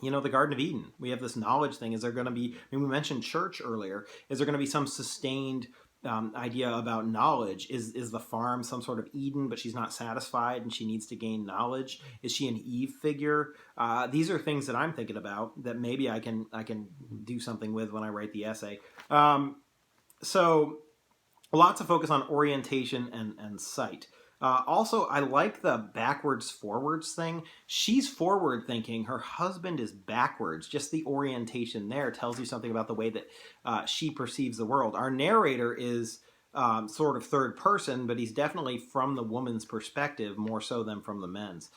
the Garden of Eden. We have this knowledge thing. Is there going to be, we mentioned church earlier, is there going to be some sustained idea about knowledge? Is the farm some sort of Eden, but she's not satisfied and she needs to gain knowledge? Is she an Eve figure? These are things that I'm thinking about that maybe I can do something with when I write the essay. So lots of focus on orientation and sight. Also, I like the backwards forwards thing. She's forward thinking. Her husband is backwards. Just the orientation there tells you something about the way that she perceives the world. Our narrator is sort of third person, but he's definitely from the woman's perspective more so than from the men's.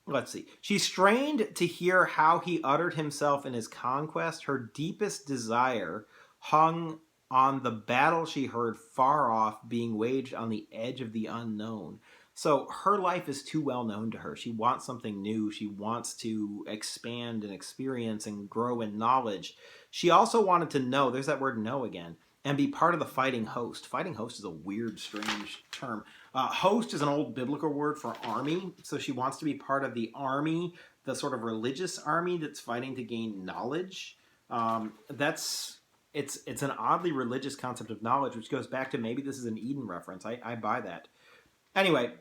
Let's see. She strained to hear how he uttered himself in his conquest. Her deepest desire hung on the battle she heard far off being waged on the edge of the unknown. So her life is too well known to her. She wants something new. She wants to expand and experience and grow in knowledge. She also wanted to know, there's that word know again, and be part of the fighting host. Fighting host is a weird, strange term. Host is an old biblical word for army. So she wants to be part of the army, the sort of religious army that's fighting to gain knowledge. It's an oddly religious concept of knowledge, which goes back to maybe this is an Eden reference. I buy that. Anyway,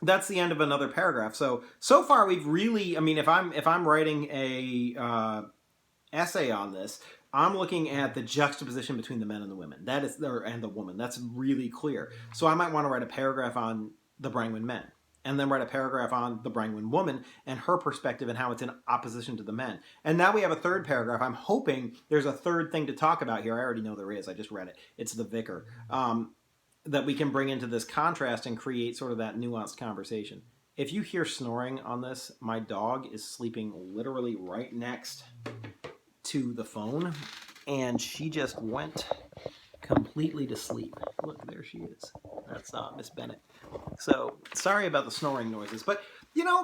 that's the end of another paragraph. So far we've really, if I'm writing a essay on this, I'm looking at the juxtaposition between the men and the women. And the woman. That's really clear. So I might want to write a paragraph on the Brangwyn men, and then write a paragraph on the Brangwyn woman and her perspective and how it's in opposition to the men. And now we have a third paragraph. I'm hoping there's a third thing to talk about here. I already know there is. I just read it. It's the vicar. That we can bring into this contrast and create sort of that nuanced conversation. If you hear snoring on this, my dog is sleeping literally right next to the phone, and she just went completely to sleep. Look, there she is. That's Miss Bennett. So sorry about the snoring noises, but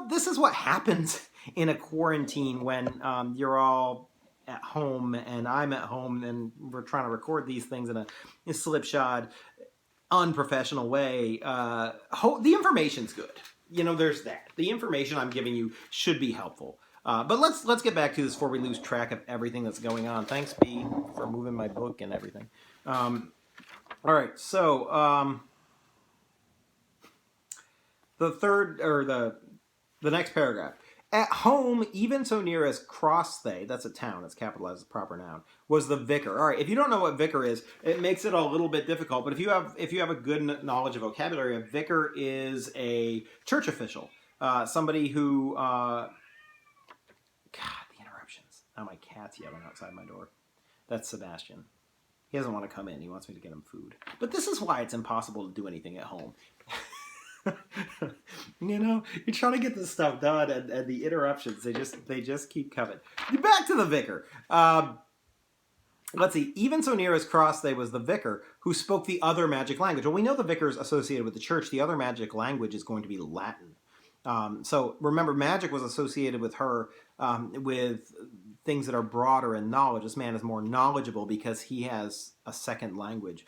this is what happens in a quarantine when you're all at home and I'm at home and we're trying to record these things in a slipshod, unprofessional way. The information's good. There's that. The information I'm giving you should be helpful. But let's get back to this before we lose track of everything that's going on. Thanks, B, for moving my book and everything. All right, so the third, or the next paragraph. At home, even so near as Crossthay, that's a town, it's capitalized as a proper noun, was the vicar. All right, if you don't know what vicar is, it makes it a little bit difficult. But if you have a good knowledge of vocabulary, a vicar is a church official, somebody who. God, the interruptions. Now my cat's yelling outside my door. That's Sebastian. He doesn't want to come in. He wants me to get him food. But this is why it's impossible to do anything at home. You're trying to get this stuff done, and the interruptions, they just keep coming. Back to the vicar. Let's see. Even so near as Crossthay was the vicar who spoke the other magic language. Well, we know the vicar is associated with the church. The other magic language is going to be Latin. So remember, magic was associated with her with things that are broader in knowledge. This man is more knowledgeable because he has a second language.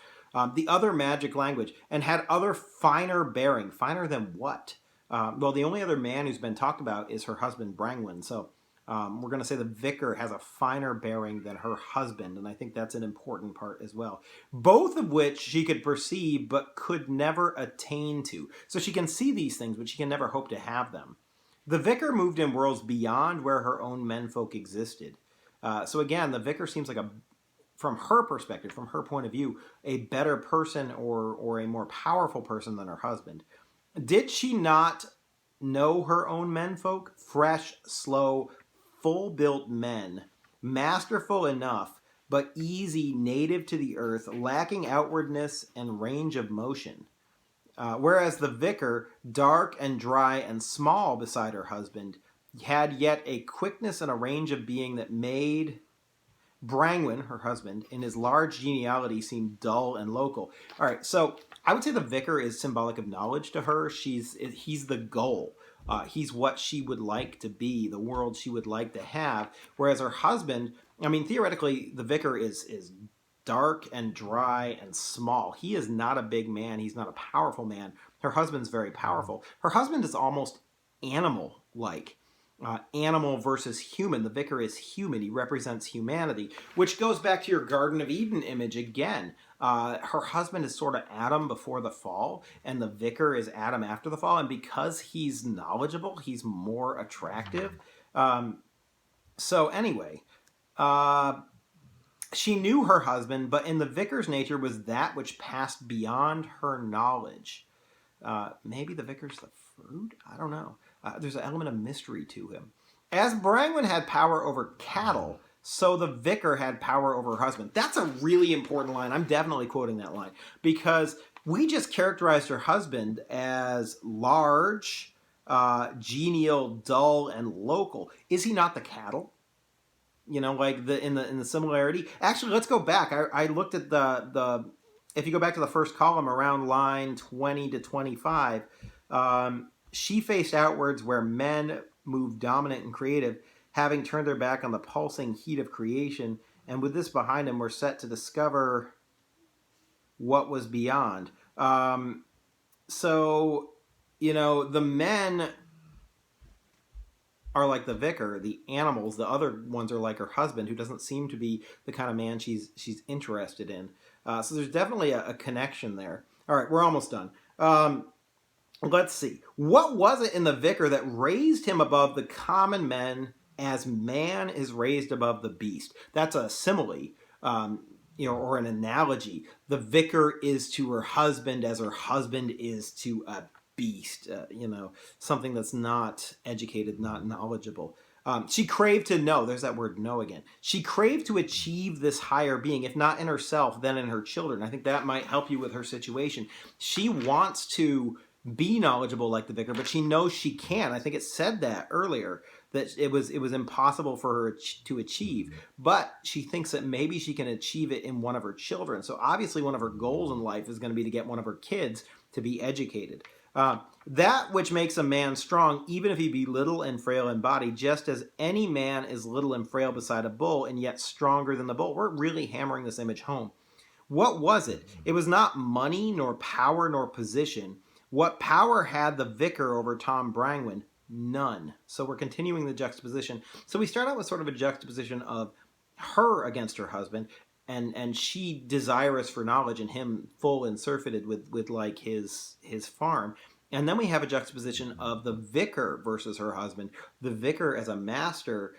The other magic language, and had other finer bearing. Finer than what? Well, the only other man who's been talked about is her husband, Brangwyn. So we're going to say the vicar has a finer bearing than her husband, and I think that's an important part as well. Both of which she could perceive but could never attain to. So she can see these things, but she can never hope to have them. The vicar moved in worlds beyond where her own menfolk existed. So again, the vicar seems like from her perspective, from her point of view, a better person or a more powerful person than her husband. Did she not know her own menfolk? Fresh, slow, full-built men, masterful enough, but easy, native to the earth, lacking outwardness and range of motion. Whereas the vicar, dark and dry and small beside her husband, had yet a quickness and a range of being that made Brangwyn, her husband, in his large geniality seem dull and local. All right, so I would say the vicar is symbolic of knowledge to her. He's the goal. He's what she would like to be, the world she would like to have. Whereas her husband, theoretically, the vicar is dark and dry and small. He is not a big man. He's not a powerful man. Her husband's very powerful. Her husband is almost animal-like. Animal versus human. The vicar is human. He represents humanity, which goes back to your Garden of Eden image again. Her husband is sort of Adam before the fall, and the vicar is Adam after the fall. And because he's knowledgeable, he's more attractive. So anyway, she knew her husband, but in the vicar's nature was that which passed beyond her knowledge. Maybe the vicar's the fruit? I don't know. There's an element of mystery to him. As Brangwyn had power over cattle, so the vicar had power over her husband. That's a really important line. I'm definitely quoting that line because we just characterized her husband as large, genial, dull, and local. Is he not the cattle? Like in the similarity. Actually, let's go back. I looked at the if you go back to the first column around line 20 to 25, she faced outwards where men moved dominant and creative, having turned their back on the pulsing heat of creation, and with this behind them were set to discover what was beyond. So, the men are like the vicar, the animals, the other ones are like her husband, who doesn't seem to be the kind of man she's interested in. So there's definitely a connection there. All right, we're almost done. Let's see. What was it in the vicar that raised him above the common men as man is raised above the beast? That's a simile, or an analogy. The vicar is to her husband as her husband is to a beast, something that's not educated, not knowledgeable. She craved to know. There's that word know again. She craved to achieve this higher being, if not in herself, then in her children. I think that might help you with her situation. She wants to be knowledgeable like the vicar, but she knows she can't. I think it said that earlier, that it was impossible for her to achieve. But she thinks that maybe she can achieve it in one of her children. So obviously one of her goals in life is going to be to get one of her kids to be educated. That which makes a man strong, even if he be little and frail in body, just as any man is little and frail beside a bull, and yet stronger than the bull. We're really hammering this image home. What was it? It was not money, nor power, nor position. What power had the vicar over Tom Brangwyn? None. So we're continuing the juxtaposition. So we start out with sort of a juxtaposition of her against her husband, and she desirous for knowledge, and him full and surfeited with like his farm. And then we have a juxtaposition of the vicar versus her husband. The vicar as a master,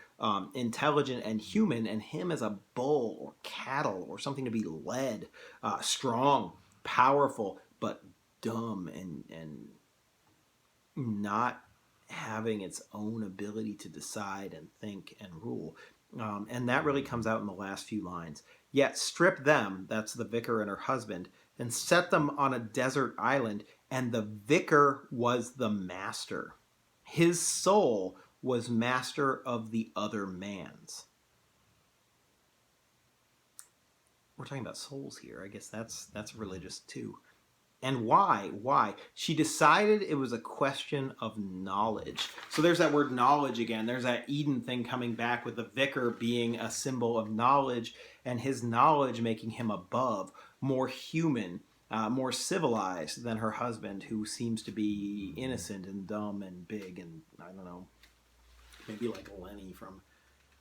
intelligent and human, and him as a bull or cattle or something to be led, strong, powerful, but dumb and not having its own ability to decide and think and rule. And that really comes out in the last few lines. Yet strip them, that's the vicar and her husband, and set them on a desert island, and the vicar was the master. His soul was master of the other man's. We're talking about souls here. I guess that's religious too. And why? Why? She decided it was a question of knowledge. So there's that word knowledge again. There's that Eden thing coming back with the vicar being a symbol of knowledge, and his knowledge making him above, more human, more civilized than her husband, who seems to be innocent and dumb and big and, I don't know, maybe like Lenny from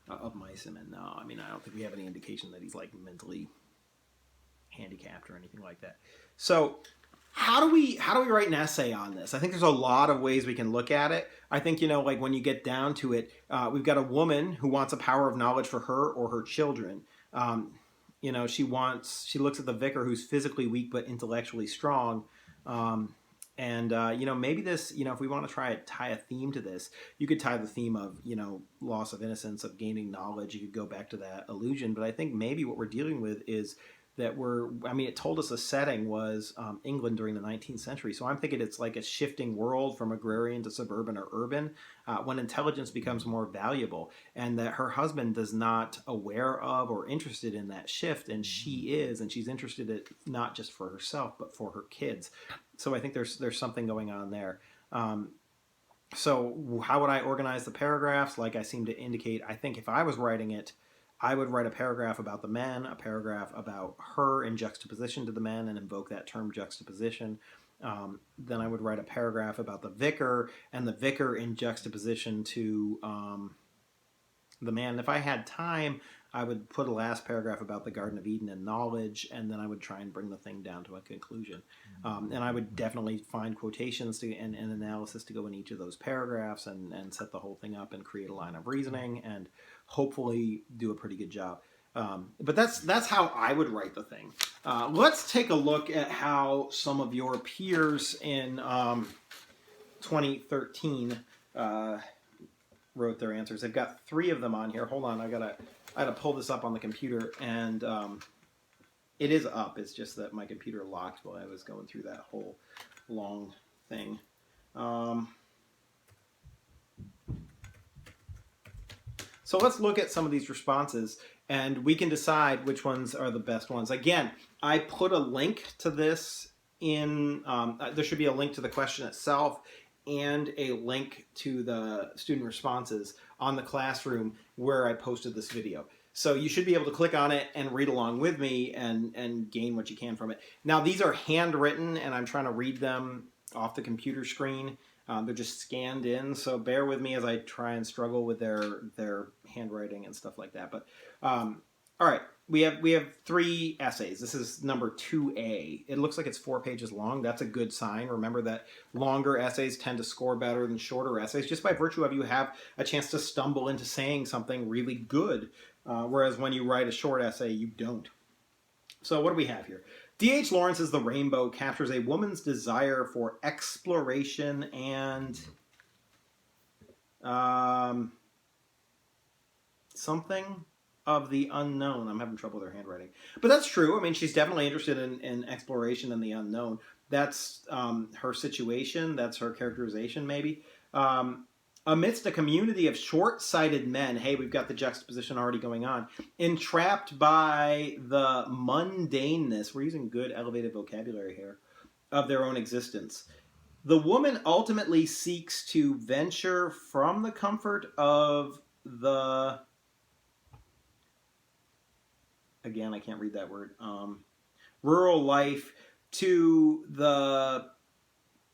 Of Mice and Men. No, I mean, I don't think we have any indication that he's like mentally handicapped or anything like that. So how do we write an essay on this? I think there's a lot of ways we can look at it. I think, like when you get down to it, we've got a woman who wants a power of knowledge for her or her children. She looks at the vicar who's physically weak but intellectually strong. Maybe this, if we want to try to tie a theme to this, you could tie the theme of, loss of innocence, of gaining knowledge. You could go back to that illusion. But I think maybe what we're dealing with is that it told us the setting was England during the 19th century. So I'm thinking it's like a shifting world from agrarian to suburban or urban, when intelligence becomes more valuable, and that her husband is not aware of or interested in that shift, and she is, and she's interested in it not just for herself, but for her kids. So I think there's something going on there. So how would I organize the paragraphs? Like I seem to indicate, I think if I was writing it, I would write a paragraph about the men, a paragraph about her in juxtaposition to the men, and invoke that term juxtaposition. Then I would write a paragraph about the vicar, and the vicar in juxtaposition to the man. If I had time, I would put a last paragraph about the Garden of Eden and knowledge, and then I would try and bring the thing down to a conclusion. And I would definitely find quotations and analysis to go in each of those paragraphs, and set the whole thing up and create a line of reasoning, and hopefully do a pretty good job. But that's how I would write the thing. Let's take a look at how some of your peers in 2013 wrote their answers. They've got 3 of them on here. Hold on, I gotta pull this up on the computer, and it is up. It's just that my computer locked while I was going through that whole long thing. So let's look at some of these responses, and we can decide which ones are the best ones. Again, I put a link to this in, there should be a link to the question itself and a link to the student responses on the Classroom where I posted this video. So you should be able to click on it and read along with me and gain what you can from it. Now, these are handwritten, and I'm trying to read them off the computer screen. They're just scanned in, so bear with me as I try and struggle with their handwriting and stuff like that. But all right, we have 3 essays. This is number 2A. It looks like it's 4 pages long. That's a good sign. Remember that longer essays tend to score better than shorter essays, just by virtue of you have a chance to stumble into saying something really good, whereas when you write a short essay, you don't. So what do we have here? D.H. Lawrence's The Rainbow captures a woman's desire for exploration and something of the unknown. I'm having trouble with her handwriting. But that's true. I mean, she's definitely interested in exploration and the unknown. That's her situation. That's her characterization, maybe. Amidst a community of short-sighted men, hey, we've got the juxtaposition already going on, entrapped by the mundaneness, we're using good elevated vocabulary here, of their own existence. The woman ultimately seeks to venture from the comfort of the, again, I can't read that word, rural life to the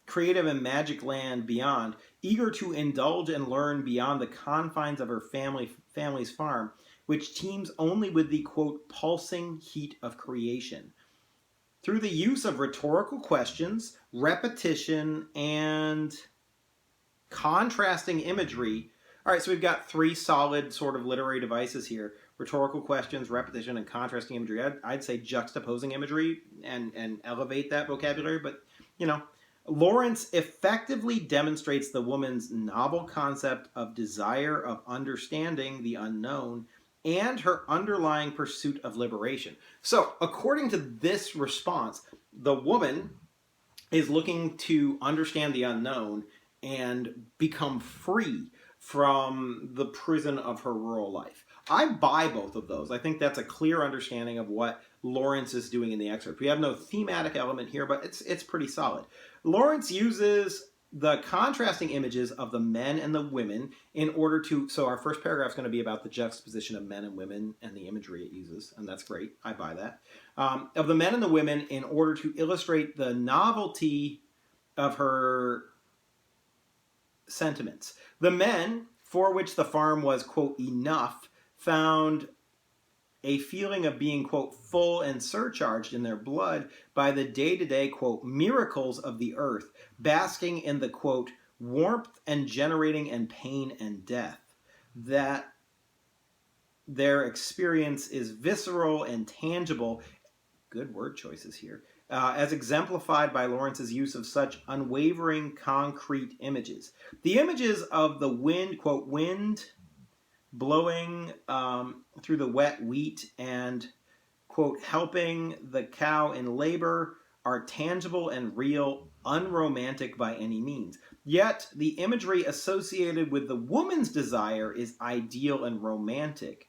creative and magic land beyond, eager to indulge and learn beyond the confines of her family's farm, which teems only with the, quote, pulsing heat of creation. Through the use of rhetorical questions, repetition, and contrasting imagery. All right, so we've got 3 solid sort of literary devices here. Rhetorical questions, repetition, and contrasting imagery. I'd say juxtaposing imagery and elevate that vocabulary, but, you know, Lawrence effectively demonstrates the woman's novel concept of desire of understanding the unknown and her underlying pursuit of liberation. So, according to this response, the woman is looking to understand the unknown and become free from the prison of her rural life. I buy both of those. I think that's a clear understanding of what Lawrence is doing in the excerpt. We have no thematic element here, but it's pretty solid. Lawrence uses the contrasting images of the men and the women in order to, so our first paragraph is going to be about the juxtaposition of men and women and the imagery it uses, and that's great. I buy that. Of the men and the women in order to illustrate the novelty of her sentiments. The men, for which the farm was, quote, enough, found a feeling of being, quote, full and surcharged in their blood by the day-to-day, quote, miracles of the earth, basking in the, quote, warmth and generating and pain and death. That their experience is visceral and tangible. Good word choices here. As exemplified by Lawrence's use of such unwavering, concrete images. The images of the wind, quote, wind blowing through the wet wheat and, quote, helping the cow in labor are tangible and real, unromantic by any means. Yet the imagery associated with the woman's desire is ideal and romantic.